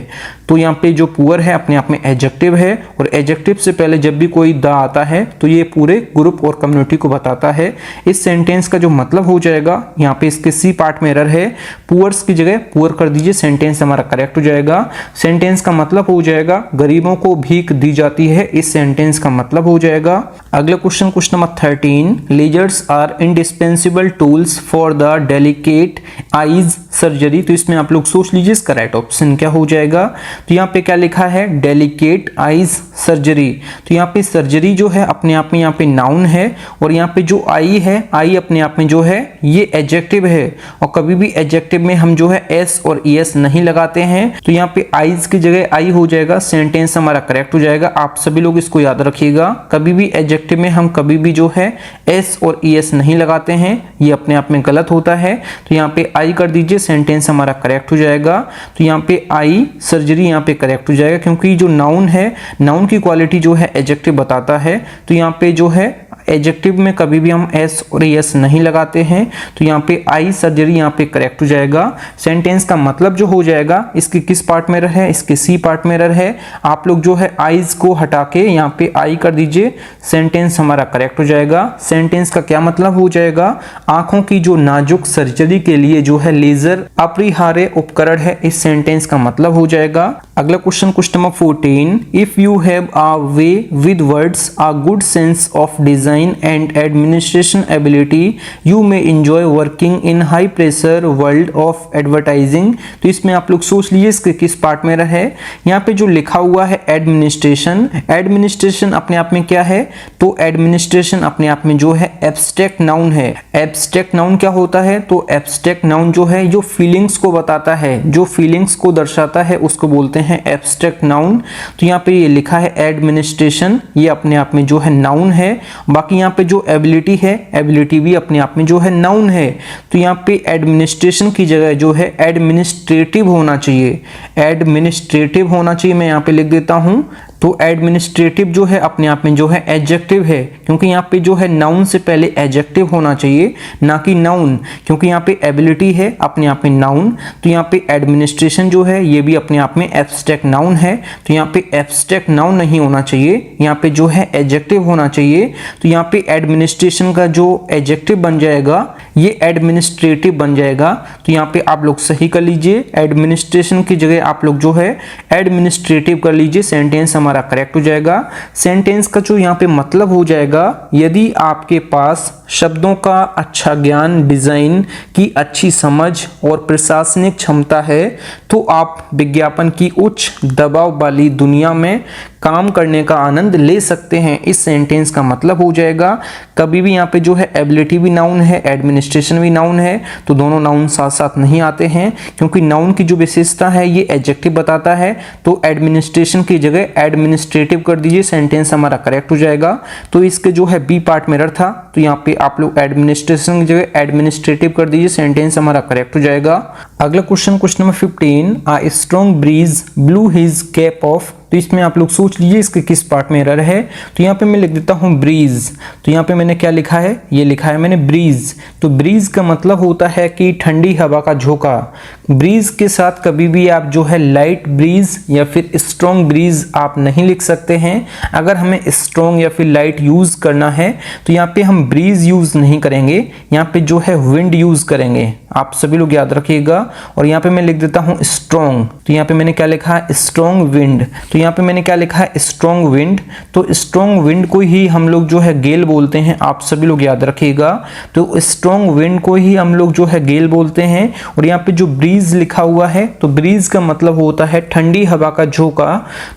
तो यहाँ पे जो पुअर है अपने आप में एडजेक्टिव है, और एडजेक्टिव से पहले जब भी कोई द आता है तो ये पूरे ग्रुप और कम्युनिटी को बताता है। इस सेंटेंस का जो मतलब हो जाएगा, यहाँ पे इसके सी पार्ट में एरर है, पुअर्स की जगह पुअर कर दीजिए, सेंटेंस हमारा करेक्ट हो जाएगा। सेंटेंस का मतलब हो जाएगा गरीबों को भीख दी जाती है। इस सेंटेंस का मतलब हो जाएगा। अगला question number 13, lasers are indispensable tools for the delicate eyes surgery. तो इसमें आप लोग सोच लीजिए इसका राइट ऑप्शन क्या हो जाएगा। तो यहाँ पे क्या लिखा है, डेलिकेट आईज सर्जरी। तो यहाँ पे सर्जरी जो है अपने आप में यहाँ पे नाउन है, और यहाँ पे जो आई है, आई अपने आप में जो है ये एडजेक्टिव है, और कभी भी एडजेक्टिव में हम जो है एस और ईएस नहीं लगाते हैं। तो यहाँ पे आईज की जगह आई हो जाएगा, सेंटेंस हमारा करेक्ट हो जाएगा। आप सभी लोग इसको याद रखिएगा, कभी भी एडजेक्टिव एडजेक्टिव में हम कभी भी जो है एस और ईएस नहीं लगाते हैं, ये अपने आप में गलत होता है। तो यहाँ पे आई कर दीजिए, सेंटेंस हमारा करेक्ट हो जाएगा। तो यहाँ पे आई सर्जरी यहाँ पे करेक्ट हो जाएगा, क्योंकि जो नाउन है, नाउन की क्वालिटी जो है एडजेक्टिव बताता है। तो यहाँ पे जो है एडजेक्टिव में कभी भी हम एस और एस नहीं लगाते हैं। तो यहाँ पे आई सर्जरी यहाँ पे करेक्ट हो जाएगा। सेंटेंस का मतलब जो हो जाएगा, इसके किस पार्ट में एरर है, इसके सी पार्ट में एरर है। आप लोग जो है आईज को हटा के यहाँ पे आई कर दीजिए, सेंटेंस हमारा करेक्ट हो जाएगा। सेंटेंस का क्या मतलब हो जाएगा, आंखों की जो नाजुक सर्जरी के लिए जो है लेजर अपरिहार्य उपकरण है, इस सेंटेंस का मतलब हो जाएगा। अगला question, question number 14, if you have a way with words, a good sense of design and administration ability, you may enjoy working in high pressure world of advertising। तो इसमें आप लोग सोच लीजिए इसके किस पार्ट में रहे। यहाँ पे जो लिखा हुआ है एडमिनिस्ट्रेशन, एडमिनिस्ट्रेशन अपने आप में क्या है, तो एडमिनिस्ट्रेशन अपने आप में जो है एब्स्ट्रैक्ट नाउन है। एब्स्ट्रैक्ट नाउन क्या होता है, तो एब्स्ट्रैक्ट नाउन जो है जो फीलिंग्स को बताता है, जो फीलिंग्स को दर्शाता है, उसको बोलते हैं एब्स्ट्रैक्ट नाउन। तो यहाँ पे ये लिखा है एडमिनिस्ट्रेशन, ये अपने आप में जो है नाउन है। बाकी यहाँ पे जो एबिलिटी है, एबिलिटी भी अपने आप में जो है नाउन है। तो यहाँ पे एडमिनिस्ट्रेशन की जगह जो है एडमिनिस्ट्रेटिव होना चाहिए, एडमिनिस्ट्रेटिव होना चाहिए। मैं यहाँ पे लिख देता हूँ। तो एडमिनिस्ट्रेटिव जो है अपने आप में जो है एडजेक्टिव है, क्योंकि यहाँ पे जो है नाउन से पहले एडजेक्टिव होना चाहिए, ना कि नाउन, क्योंकि यहाँ पे एबिलिटी है अपने आप में नाउन। तो यहाँ पे एडमिनिस्ट्रेशन जो है ये भी अपने आप में एब्स्ट्रैक्ट नाउन है। तो यहाँ पे एब्स्ट्रैक्ट नाउन नहीं होना चाहिए, यहाँ पे जो है एडजेक्टिव होना चाहिए। तो यहाँ पे एडमिनिस्ट्रेशन का जो एडजेक्टिव बन जाएगा ये एडमिनिस्ट्रेटिव बन जाएगा। तो यहाँ पे आप लोग सही कर लीजिए, एडमिनिस्ट्रेशन की जगह आप लोग जो है एडमिनिस्ट्रेटिव कर लीजिए, सेंटेंस हमारा करेक्ट हो जाएगा। सेंटेंस का जो यहाँ पे मतलब हो जाएगा, यदि आपके पास शब्दों का अच्छा ज्ञान, डिजाइन की अच्छी समझ और प्रशासनिक क्षमता है, तो आप विज्ञापन की उच्च दबाव वाली दुनिया में काम करने का आनंद ले सकते हैं। इस सेंटेंस का मतलब हो जाएगा, कभी भी यहाँ पे जो है एबिलिटी भी नाउन है, एडमिनिस्ट्रेशन भी नाउन है, तो दोनों नाउन साथ साथ नहीं आते हैं, क्योंकि नाउन की जो विशेषता है ये एडजेक्टिव बताता है। तो एडमिनिस्ट्रेशन की जगह एडमिनिस्ट्रेटिव कर दीजिए, सेंटेंस हमारा करेक्ट हो जाएगा। तो इसके जो है बी पार्ट में एरर था, तो यहाँ पे आप लोग एडमिनिस्ट्रेशन की जगह एडमिनिस्ट्रेटिव कर दीजिए, सेंटेंस हमारा करेक्ट हो जाएगा। अगला question, question number 15, a strong breeze blew his cap off. तो इसमें आप लोग सोच लीजिए इसके किस पार्ट में एरर है। तो यहाँ पे मैं लिख देता हूँ ब्रीज। तो यहाँ पे मैंने क्या लिखा है, ये लिखा है मैंने ब्रीज। तो ब्रीज का मतलब होता है कि ठंडी हवा का झोंका। ब्रीज के साथ कभी भी आप जो है लाइट ब्रीज या फिर स्ट्रॉन्ग ब्रीज आप नहीं लिख सकते हैं। अगर हमें स्ट्रॉन्ग या फिर लाइट यूज करना है तो यहाँ पे हम ब्रीज यूज नहीं करेंगे, यहाँ पे जो है विंड यूज करेंगे। आप सभी लोग याद रखिएगा। और यहाँ पे मैं लिख देता हूँ स्ट्रॉन्ग। तो यहाँ पे मैंने क्या लिखा है, स्ट्रॉन्ग विंड। तो यहाँ पे मैंने क्या लिखा है, स्ट्रॉन्ग विंड। तो स्ट्रॉन्ग विंड को ही हम लोग जो है गेल बोलते हैं, आप सभी लोग याद रखिएगा। तो स्ट्रॉन्ग विंड को ही हम लोग जो है गेल बोलते हैं। और यहाँ पे जो ब्रीज लिखा हुआ है, तो ब्रीज का मतलब होता है ठंडी हवा का झोंका।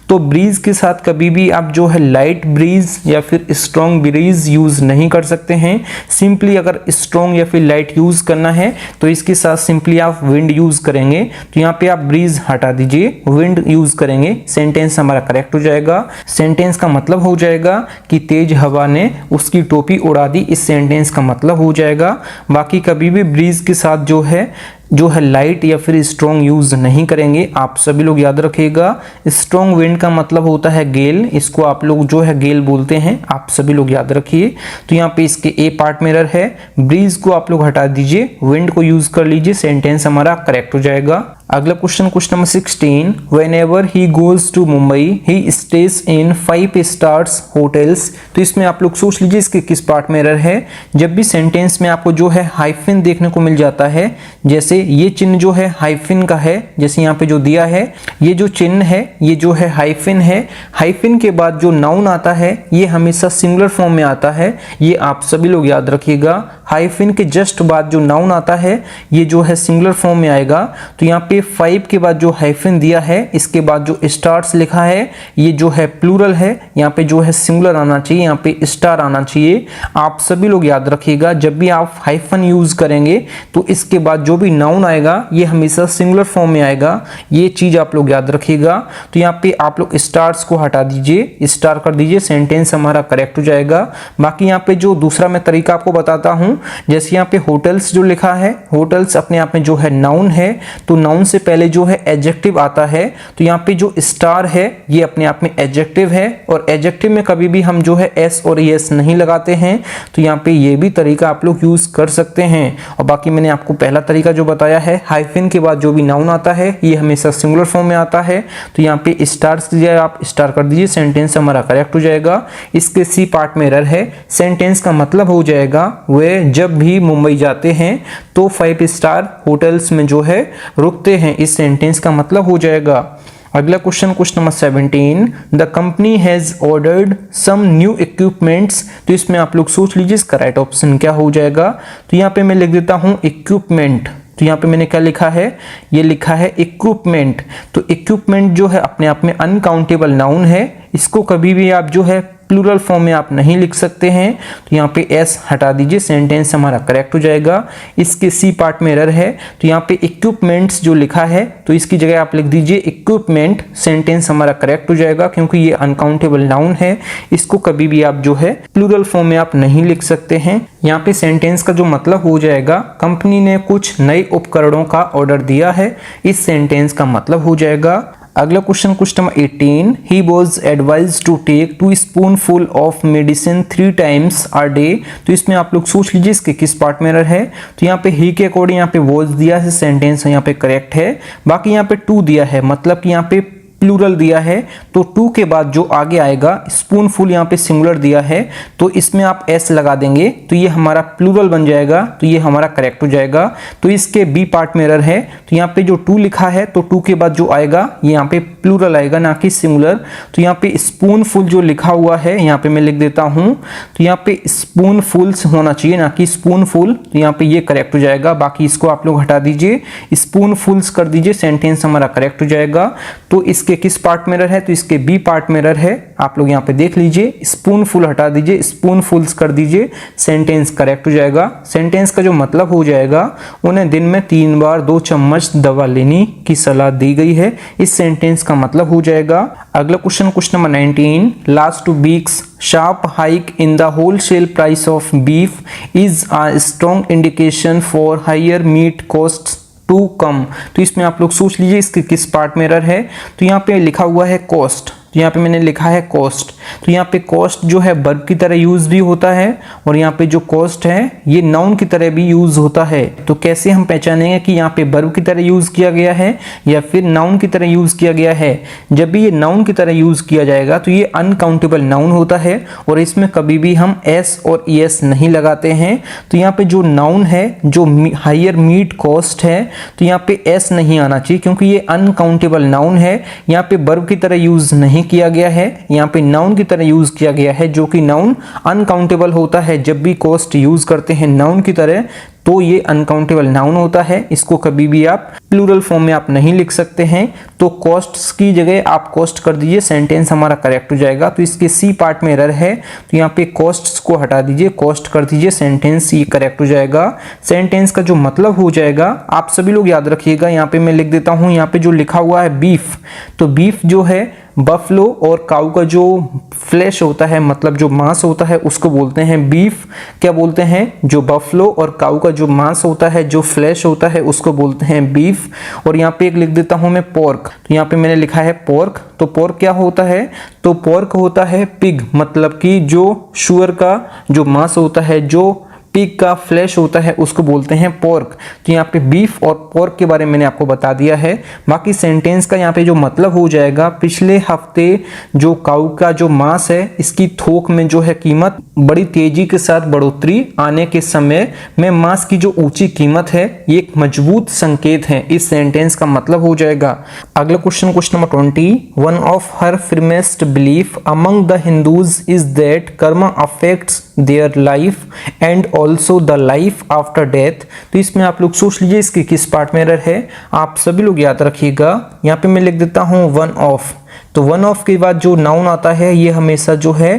तो ब्रीज के साथ कभी भी आप जो है लाइट ब्रीज या फिर स्ट्रॉन्ग ब्रीज यूज नहीं कर सकते हैं। सिंपली अगर स्ट्रॉन्ग या फिर लाइट यूज करना है तो इसके साथ सिंपली आप विंड यूज करेंगे। तो यहाँ पे आप ब्रीज हटा दीजिए, विंड यूज करेंगे, सेंटेंस हमारा करेक्ट हो जाएगा। सेंटेंस का मतलब हो जाएगा कि तेज हवा ने उसकी टोपी उड़ा दी, इस सेंटेंस का मतलब हो जाएगा। बाकी कभी भी ब्रीज के साथ जो है लाइट या फिर स्ट्रॉन्ग यूज नहीं करेंगे, आप सभी लोग याद रखिएगा। स्ट्रॉन्ग विंड का मतलब होता है गेल, इसको आप लोग जो है गेल बोलते हैं, आप सभी लोग याद रखिए। तो यहाँ पे इसके ए पार्ट में एरर है, ब्रीज को आप लोग हटा दीजिए, विंड को यूज कर लीजिए, सेंटेंस हमारा करेक्ट हो जाएगा। अगला question, question number 16, whenever he goes to Mumbai he stays in 5 stars hotels. तो इसमें आप लोग सोच लीजिए इसके किस पार्ट में एरर है। जब भी सेंटेंस में आपको जो है हाइफन देखने को मिल जाता है, जैसे ये चिन्ह जो है हाइफन का है, जैसे यहाँ पे जो दिया है ये जो चिन्ह है ये जो है हाइफन है। हाइफन के बाद जो नाउन आता है ये हमेशा सिंगुलर फॉर्म में आता है, ये आप सभी लोग याद रखिएगा। हाइफन के जस्ट बाद जो नाउन आता है ये जो है सिंगुलर फॉर्म में आएगा। तो यहाँ पे पे 5 के बाद जो हाइफन दिया है, इसके बाद जो स्टार्स लिखा है, ये जो है प्लूरल है, यहाँ पे जो है सिंगुलर आना चाहिए, यहाँ पे स्टार आना चाहिए। आप सभी लोग याद रखिएगा, जब भी आप हाइफन यूज करेंगे तो इसके बाद जो भी नाउन आएगा ये हमेशा सिंगुलर फॉर्म में आएगा, ये चीज आप लोग याद रखिएगा। तो यहाँ पे आप लोग स्टार्स को हटा दीजिए, स्टार कर दीजिए, सेंटेंस हमारा करेक्ट हो जाएगा। बाकी यहाँ पे जो दूसरा मैं तरीका आपको बताता हूँ, जैसे यहाँ पे होटल्स जो लिखा है, होटल्स अपने आप में जो है नाउन है, तो नाउन से पहले जो है एडजेक्टिव आता है, तो यहाँ पे जो स्टार है ये अपने आप में एडजेक्टिव है, और एडजेक्टिव में कभी भी हम जो है एस और एस नहीं लगाते हैं, तो यहाँ पे ये भी तरीका आप लोग यूज कर सकते हैं। और बाकी मैंने आपको पहला तरीका जो बताया है, हाइफन के बाद जो भी नाउन आता है ये हमेशा सिंगुलर फॉर्म में आता है, तो यहाँ पे स्टार्स की जगह आप स्टार कर दीजिए, सेंटेंस हमारा करेक्ट हो जाएगा। इसके सी पार्ट में एरर है, सेंटेंस का मतलब हो जाएगा वे जब भी मुंबई जाते हैं तो 5 स्टार होटल्स में जो है रुकते हैं, इस सेंटेंस का मतलब हो जाएगा। अगला question number 17, the company has ordered some new equipments. तो इसमें आप लोग सोच लीजिए इसका राइट ऑप्शन क्या हो जाएगा। तो यहाँ पे मैं लिख देता हूँ इक्विपमेंट, तो यहाँ पे मैंने क्या लिखा है, ये लिखा है इक्विपमेंट। तो इक्विपमेंट जो है अपने आप में अनकाउंटेबल नाउन है, इसको कभी भी आप जो है प्लूरल फॉर्म में आप नहीं लिख सकते हैं, तो यहाँ पे एस हटा दीजिए, सेंटेंस हमारा करेक्ट हो जाएगा। इसके सी पार्ट में एरर है, तो यहाँ पे इक्विपमेंट्स जो लिखा है तो इसकी जगह आप लिख दीजिए इक्विपमेंट, सेंटेंस हमारा करेक्ट हो जाएगा, क्योंकि ये अनकाउंटेबल नाउन है, इसको कभी भी आप जो है प्लूरल फॉर्म में आप नहीं लिख सकते हैं। यहाँ पे सेंटेंस का जो मतलब हो जाएगा, कंपनी ने कुछ नए उपकरणों का ऑर्डर दिया है, इस सेंटेंस का मतलब हो जाएगा। अगला question number 18, he was advise to take 2 spoonful of medicine 3 times a day. तो इसमें आप लोग सोच लीजिए इसके किस पार्ट में एरर है। तो यहाँ पे ही के अकॉर्डिंग यहाँ पे वॉज दिया है, सेंटेंस यहाँ पे करेक्ट है। बाकी यहाँ पे 2 दिया है, मतलब कि यहाँ पे प्लूरल दिया है, तो 2 के बाद जो आगे आएगा स्पूनफुल यहाँ पे सिंगुलर दिया है, तो इसमें आप एस लगा देंगे तो ये हमारा प्लूरल बन जाएगा, तो ये हमारा करेक्ट हो जाएगा। तो इसके बी पार्ट में एरर है, तो यहाँ पे जो 2 लिखा है तो 2 के बाद जो आएगा ये यहाँ पे प्लूरल आएगा, ना कि सिंगुलर। तो यहाँ पे स्पूनफुल जो लिखा हुआ है यहाँ पे मैं लिख देता हूँ, तो यहाँ पे स्पूनफुल्स होना चाहिए, ना कि स्पूनफुल, तो यहाँ पे ये करेक्ट हो जाएगा। बाकी इसको आप लोग हटा दीजिए, स्पूनफुल्स कर दीजिए, सेंटेंस हमारा करेक्ट हो जाएगा। तो इसके किस पार्ट में एरर है, तो इसके बी पार्ट में एरर है, आप लोग यहाँ पे देख लीजिए, स्पूनफुल हटा दीजिए, स्पूनफुल्स कर दीजिए, सेंटेंस करेक्ट हो जाएगा। सेंटेंस का जो मतलब हो जाएगा, उन्हें दिन में 3 बार 2 चम्मच दवा लेने की सलाह दी गई है, इस सेंटेंस का मतलब हो जाएगा। अगला question number 19, last 2 weeks sharp hike in the wholesale price of beef is a strong indication for higher meat costs to come. तो इसमें आप लोग सोच लीजिए इसके किस पार्ट में एरर है। तो यहाँ पे लिखा हुआ है कॉस्ट, तो यहाँ पे मैंने लिखा है कॉस्ट, तो यहाँ पे कॉस्ट जो है वर्ब की तरह यूज भी होता है, और यहाँ पे जो कॉस्ट है ये नाउन की तरह भी यूज होता है। तो कैसे हम पहचानेंगे कि यहाँ पे वर्ब की तरह यूज किया गया है या फिर नाउन की तरह यूज किया गया है। जब भी ये नाउन की तरह यूज किया जाएगा तो ये अनकाउंटेबल नाउन होता है, और इसमें कभी भी हम एस और एस नहीं लगाते हैं। तो यहाँ पे जो नाउन है, जो हायर मीट कॉस्ट है, तो यहाँ पे एस नहीं आना चाहिए, क्योंकि ये अनकाउंटेबल नाउन है, यहाँ पे वर्ब की तरह यूज नहीं किया गया है, यहाँ पे नाउन की तरह यूज किया गया है, जो कि नाउन अनकाउंटेबल होता है। जब भी कॉस्ट यूज करते हैं नाउन की तरह तो ये अनकाउंटेबल नाउन होता है, इसको कभी भी आप प्लूरल फॉर्म में आप नहीं लिख सकते हैं। तो कॉस्ट्स की जगह आप कॉस्ट कर दीजिए, सेंटेंस हमारा करेक्ट हो जाएगा। तो इसके सी पार्ट में एरर है, तो यहाँ पे कॉस्ट्स को हटा दीजिए, कॉस्ट कर दीजिए, सेंटेंस ये करेक्ट हो जाएगा। सेंटेंस का जो मतलब हो जाएगा, आप सभी लोग याद रखिएगा, यहाँ पे मैं लिख देता हूँ, यहाँ पे जो लिखा हुआ है बीफ, तो बीफ जो है बफलो और काऊ का जो फ्लैश होता है, मतलब जो मांस होता है, उसको बोलते हैं बीफ। क्या बोलते हैं, जो बफलो और काऊ का जो मांस होता है, जो फ्लैश होता है, उसको बोलते हैं बीफ। और यहाँ पे एक लिख देता हूं मैं पोर्क, तो यहाँ पे मैंने लिखा है पोर्क। तो पोर्क क्या होता है, तो पोर्क होता है पिग, मतलब कि जो शुअर का जो मांस होता है, जो पिग का फ्लैश होता है, उसको बोलते हैं पोर्क। तो यहाँ पे बीफ और पोर्क के बारे में मैंने आपको बता दिया है। बाकी सेंटेंस का यहाँ पे जो मतलब हो जाएगा, पिछले हफ्ते जो काऊ का जो मांस है, इसकी थोक में जो है कीमत बड़ी तेजी के साथ बढ़ोतरी आने के समय में मांस की जो ऊंची कीमत है, ये एक मजबूत संकेत है, इस सेंटेंस का मतलब हो जाएगा। अगला question number 20, one of her firmest belief among the Hindus is that karma affects their life and also the life after death. तो इसमें आप लोग सोच लीजिए इसके किस पार्ट में एरर है, आप सभी लोग याद रखिएगा। यहाँ पे मैं लिख देता हूँ वन ऑफ। तो वन ऑफ के बाद जो नाउन आता है ये हमेशा जो है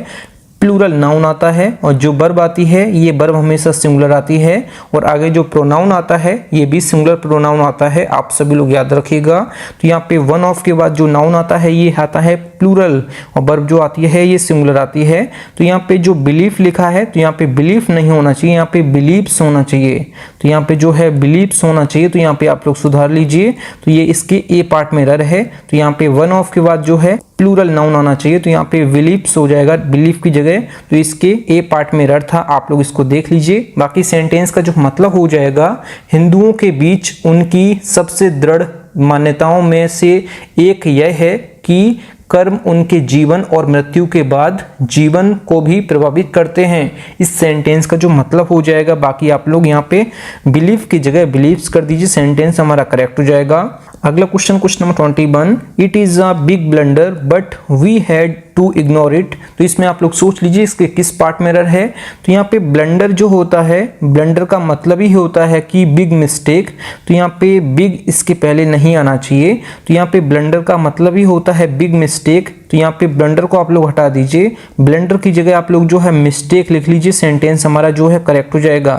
प्लूरल नाउन आता है, और जो वर्ब आती है ये वर्ब हमेशा सिंगुलर आती है, और आगे जो प्रोनाउन आता है ये भी सिंगुलर प्रोनाउन आता है, आप सभी लोग याद रखिएगा। तो यहाँ पे वन ऑफ के बाद जो नाउन आता है ये आता है प्लूरल, और वर्ब जो आती है ये सिंगुलर आती है। तो यहाँ पे जो बिलीफ लिखा है तो यहाँ पे बिलीफ नहीं होना चाहिए, यहाँ पे बिलीव्स होना चाहिए। तो यहाँ पे जो है बिलीव्स होना चाहिए, तो यहाँ पे आप लोग सुधार लीजिए। तो ये इसके ए पार्ट में एरर है। तो यहाँ पे वन ऑफ के बाद जो है प्लूरल नाउन आना चाहिए, तो यहाँ पे बिलीव्स हो जाएगा बिलीफ की जगह। तो इसके ए पार्ट में एरर था, आप लोग इसको देख लीजिए। बाकी सेंटेंस का जो मतलब हो जाएगा, हिंदुओं के बीच उनकी सबसे दृढ़ मान्यताओं में से एक यह है कि कर्म उनके जीवन और मृत्यु के बाद जीवन को भी प्रभावित करते हैं। इस सेंटेंस का जो मतलब हो जाएगा, बाकी आप लोग यहाँ पे बिलीव की जगह बिलीव्स कर दीजिए, सेंटेंस हमारा करेक्ट हो जाएगा। अगला question number 21, it is a big blunder but we had to ignore it. तो इसमें आप लोग सोच लीजिए इसके किस पार्ट में एरर है। तो यहाँ पे ब्लंडर जो होता है, ब्लंडर का मतलब ही होता है कि बिग मिस्टेक। तो यहाँ पे बिग इसके पहले नहीं आना चाहिए। तो यहाँ पे ब्लंडर का मतलब ही होता है बिग मिस्टेक। तो यहाँ पे ब्लंडर को आप लोग हटा दीजिए, ब्लंडर की जगह आप लोग जो है मिस्टेक लिख लीजिए, सेंटेंस हमारा जो है करेक्ट हो जाएगा।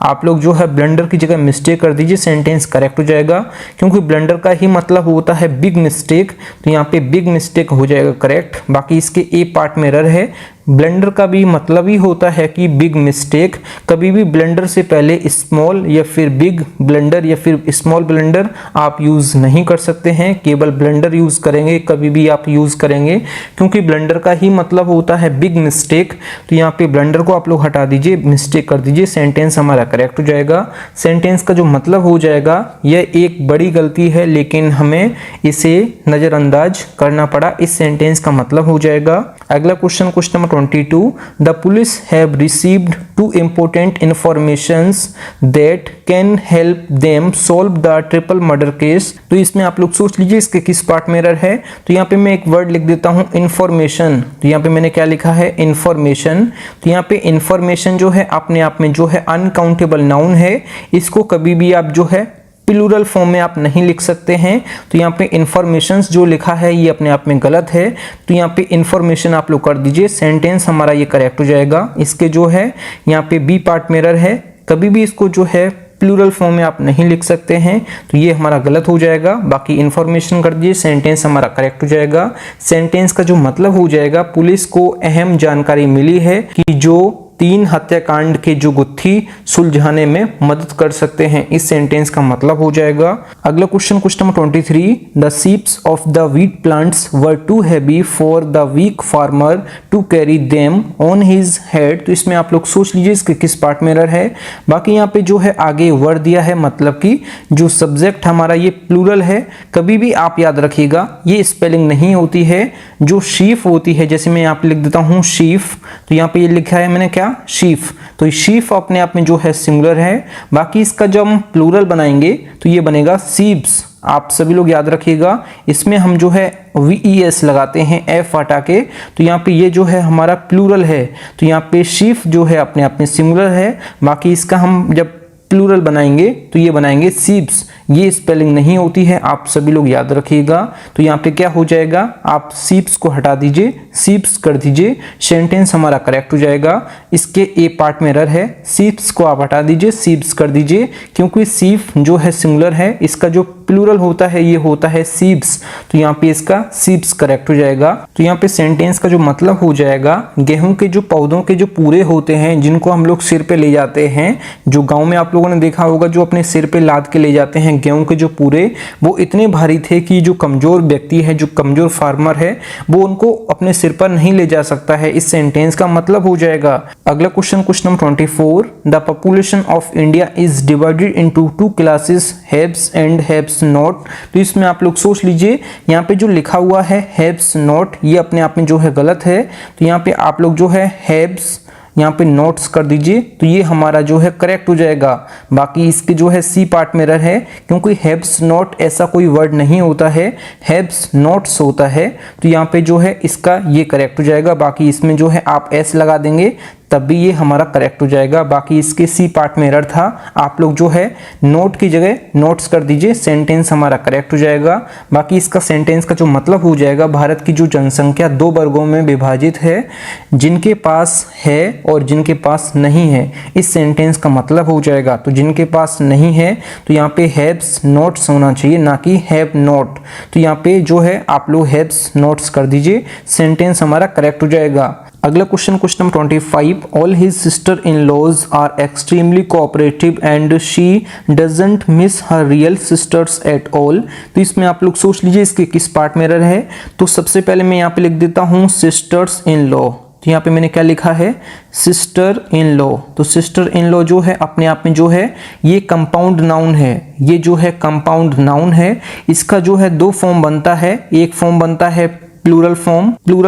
आप लोग जो है ब्लंडर की जगह मिस्टेक कर दीजिए, सेंटेंस करेक्ट हो जाएगा, क्योंकि ब्लंडर का ही मतलब होता है बिग मिस्टेक। तो यहाँ पे बिग मिस्टेक हो जाएगा करेक्ट। बाकी इसके ए पार्ट में एरर है। ब्लंडर का भी मतलब ही होता है कि बिग मिस्टेक। कभी भी ब्लंडर से पहले स्मॉल या फिर बिग ब्लंडर या फिर स्मॉल ब्लंडर आप यूज नहीं कर सकते हैं, केवल ब्लंडर यूज करेंगे कभी भी आप यूज करेंगे, क्योंकि ब्लंडर का ही मतलब होता है बिग मिस्टेक। तो यहाँ पे ब्लंडर को आप लोग हटा दीजिए, मिस्टेक कर दीजिए, सेंटेंस हमारा करेक्ट हो जाएगा। सेंटेंस का जो मतलब हो जाएगा, यह एक बड़ी गलती है लेकिन हमें इसे नजरअंदाज करना पड़ा, इस सेंटेंस का मतलब हो जाएगा। अगला question number 22, the police have received two important informations that can help them solve the triple murder case। तो इसमें आप लोग सोच लीजिए इसके किस पार्ट में एरर है। तो यहाँ पे मैं एक वर्ड लिख देता हूँ इंफॉर्मेशन। तो यहाँ पे मैंने क्या लिखा है इंफॉर्मेशन। तो यहाँ पे इंफॉर्मेशन जो है अपने आप में जो है अनकाउंटेबल नाउन है, इसको कभी भी आप जो है प्लूरल फॉर्म में आप नहीं लिख सकते हैं। तो यहाँ पे इंफॉर्मेशंस जो लिखा है ये अपने आप में गलत है। तो यहाँ पे इंफॉर्मेशन आप लोग कर दीजिए, सेंटेंस हमारा ये करेक्ट हो जाएगा। इसके जो है यहाँ पे बी पार्ट में एरर है, कभी भी इसको जो है प्लूरल फॉर्म में आप नहीं लिख सकते हैं, तो ये हमारा गलत हो जाएगा। बाकी इंफॉर्मेशन कर दीजिए, सेंटेंस हमारा करेक्ट हो जाएगा। सेंटेंस का जो मतलब हो जाएगा, पुलिस को अहम जानकारी मिली है कि जो 3 हत्याकांड के जो गुत्थी सुलझाने में मदद कर सकते हैं, इस सेंटेंस का मतलब हो जाएगा। अगला क्वेश्चन नंबर 23, द सीप्स of the wheat plants were too heavy for the weak farmer to carry them on his head. तो इसमें आप लोग सोच लीजिए इसके किस पार्ट में एरर है। बाकी यहाँ पे जो है आगे वर्ड दिया है, मतलब कि जो सब्जेक्ट हमारा ये प्लूरल है। कभी भी आप याद रखिएगा ये स्पेलिंग नहीं होती है, जो शीफ होती है, जैसे मैं यहाँ पे लिख देता हूँ शीफ, तो यहाँ पे ये लिखा है मैंने क्या शीफ। तो शीफ अपने आप में जो है सिंगुलर है। बाकी इसका जब हम प्लूरल बनाएंगे तो ये बनेगा सीप्स। आप सभी लोग याद रखिएगा, इसमें हम जो है VES लगाते हैं एफ हटा के। तो यहाँ पे ये जो है हमारा प्लूरल है, तो यहाँ पे शीफ जो है अपने आप में सिंगुलर है। बाकी इसका हम जब प्लूरल बनाएंगे तो ये बनाएंगे सीप्स, ये स्पेलिंग नहीं होती है, आप सभी लोग याद रखिएगा। तो यहाँ पे क्या हो जाएगा, आप सीप्स को हटा दीजिए, सीप्स कर दीजिए, सेंटेंस हमारा करेक्ट हो जाएगा। इसके ए पार्ट में एरर है, सीप्स को आप हटा दीजिए, सीप्स कर दीजिए, क्योंकि सीप जो है सिंगुलर है, इसका जो प्लूरल होता है ये होता है सीप्स। तो यहाँ पे इसका सीप्स करेक्ट हो जाएगा। तो यहाँ पे सेंटेंस का जो मतलब हो जाएगा, गेहूं के जो पौधों के जो पूरे होते हैं, जिनको हम लोग सिर पे ले जाते हैं, जो गाँव में आप लोगों ने देखा होगा, जो अपने सिर पे लाद के ले जाते हैं गेहूं के जो पूरे, वो इतने भारी थे कि जो कमजोर व्यक्ति है, जो कमजोर फार्मर है, वो उनको अपने सिर पर नहीं ले जा सकता है, इस सेंटेंस का मतलब हो जाएगा। अगला question number 24, the population of India is divided into 2 classes, haves and haves not. तो इसमें आप लोग सोच लीजिए, यहाँ पे जो लिखा हुआ है हैव्स नॉट, ये अपने आप में जो है गलत है। तो यहाँ पे आप लोग जो है हैव्स यहाँ पे नोट्स कर दीजिए, तो ये हमारा जो है करेक्ट हो जाएगा। बाकी इसके जो है सी पार्ट में एरर है, क्योंकि हैव्स नॉट ऐसा कोई वर्ड नहीं होता है, हैव्स नॉट्स होता है। तो यहाँ पे जो है इसका ये करेक्ट हो जाएगा। बाकी इसमें जो है आप एस लगा देंगे, तब भी ये हमारा करेक्ट हो जाएगा। बाकी इसके सी पार्ट में एरर था, आप लोग जो है नोट की जगह नोट्स कर दीजिए, सेंटेंस हमारा करेक्ट हो जाएगा। बाकी इसका सेंटेंस का जो मतलब हो जाएगा, भारत की जो जनसंख्या 2 वर्गों में विभाजित है, जिनके पास है और जिनके पास नहीं है, इस सेंटेंस का मतलब हो जाएगा। तो जिनके पास नहीं है तो यहाँ पे हैव्स नोट्स होना चाहिए, ना कि हैव नोट। तो यहाँ पे जो है आप लोग हैव्स नोट्स कर दीजिए, सेंटेंस हमारा करेक्ट हो जाएगा। अगला question number 25, all his sister in laws are extremely cooperative and she doesn't miss her real sisters at all. तो इसमें आप लोग सोच लीजिए इसके किस पार्ट में एरर है। तो सबसे पहले मैं यहाँ पे लिख देता हूँ सिस्टर्स इन लॉ। तो यहाँ पे मैंने क्या लिखा है, सिस्टर इन लॉ। तो सिस्टर इन लॉ जो है अपने आप में जो है ये कंपाउंड नाउन है, ये जो है कंपाउंड नाउन है। इसका जो है 2 फॉर्म बनता है, एक फॉर्म बनता है प्लूरल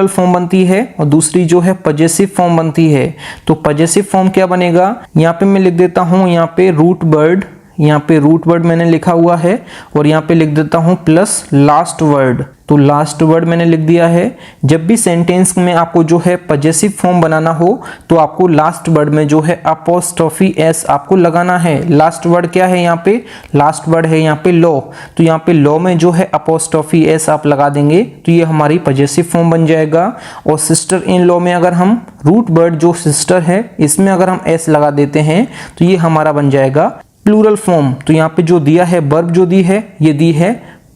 फॉर्म बनती है, और दूसरी जो है पजेसिव फॉर्म बनती है। तो पजेसिव फॉर्म क्या बनेगा, यहाँ पे मैं लिख देता हूँ, यहाँ पे रूट वर्ड, यहाँ पे रूट वर्ड मैंने लिखा हुआ है, और यहाँ पे लिख देता हूँ प्लस लास्ट वर्ड। तो लास्ट वर्ड मैंने लिख दिया है। जब भी सेंटेंस में आपको जो है पजेसिव फॉर्म बनाना हो तो आपको लास्ट वर्ड में जो है अपोस्ट्रोफी एस आपको लगाना है। लास्ट वर्ड क्या है यहाँ पे, लास्ट वर्ड है यहाँ पे लॉ। तो यहाँ पे लॉ में जो है अपोस्ट्रोफी एस आप लगा देंगे तो ये हमारी पजेसिव फॉर्म बन जाएगा। और सिस्टर इन लॉ में अगर हम रूट वर्ड जो सिस्टर है इसमें अगर हम एस लगा देते हैं तो ये हमारा बन जाएगा प्लूरल फॉर्म। तो यहाँ पे जो दिया है वर्ब जो दी है, ये दी है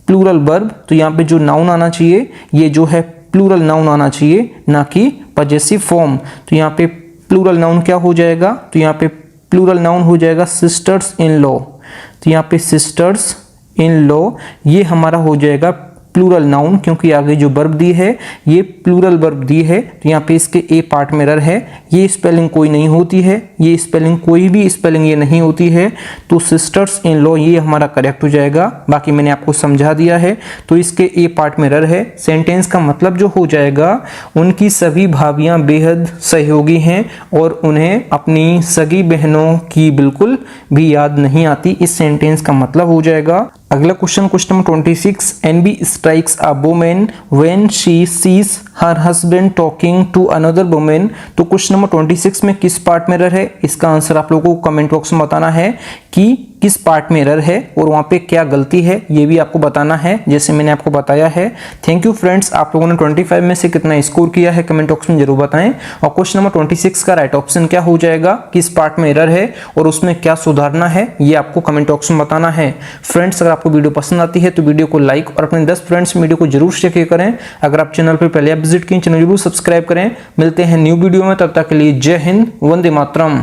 प्लूरल वर्ब। तो यहाँ पे जो नाउन आना चाहिए ये जो है प्लूरल नाउन आना चाहिए, ना कि पजेसिव फॉर्म। तो यहाँ पे प्लूरल नाउन क्या हो जाएगा, तो यहाँ पे प्लूरल नाउन हो जाएगा सिस्टर्स इन लॉ। तो यहाँ पे सिस्टर्स इन लॉ ये हमारा हो जाएगा प्लूरल नाउन, क्योंकि आगे जो वर्ब दी है ये प्लूरल वर्ब दी है। तो यहाँ पे इसके ए पार्ट में एरर है, ये स्पेलिंग कोई नहीं होती है, ये स्पेलिंग कोई भी स्पेलिंग ये नहीं होती है। तो सिस्टर्स इन लॉ ये हमारा करेक्ट हो जाएगा। बाकी मैंने आपको समझा दिया है। तो इसके ए पार्ट में एरर है। सेंटेंस का मतलब जो हो जाएगा, उनकी सभी भाभियां बेहद सहयोगी हैं और उन्हें अपनी सगी बहनों की बिल्कुल भी याद नहीं आती, इस सेंटेंस का मतलब हो जाएगा। अगला question number 26, envy strikes a woman when she sees her husband talking to another woman. तो क्वेश्चन नंबर 26 में किस पार्ट में एरर है, इसका आंसर आप लोगों को कमेंट बॉक्स में बताना है कि किस पार्ट में एरर है और वहां पे क्या गलती है, ये भी आपको बताना है जैसे मैंने आपको बताया है। थैंक यू फ्रेंड्स, आप लोगों ने 25 में से कितना स्कोर किया है कमेंट बॉक्स में जरूर बताएं। और क्वेश्चन नंबर 26 का राइट ऑप्शन क्या हो जाएगा, किस पार्ट में एरर है और उसमें क्या सुधारना है, ये आपको कमेंट बॉक्स में बताना है। फ्रेंड्स, अगर आपको वीडियो पसंद आती है तो वीडियो को लाइक और अपने 10 फ्रेंड्स वीडियो को जरूर शेयर करें। अगर आप चैनल पर पहले विजिट किए, चैनल जरूर सब्सक्राइब करें। मिलते हैं न्यू वीडियो में, तब तक के लिए जय हिंद, वंदे मातरम।